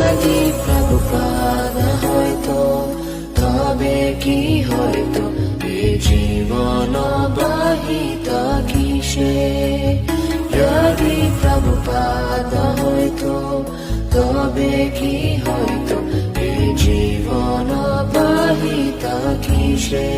যদি প্রভুপাদ হয়তো তবে কি হয়তো এ জীবন বাহিত কিসে। যদি প্রভুপাদ হয়তো তবে কি হয়তো এ জীবন বাহিত কিসে।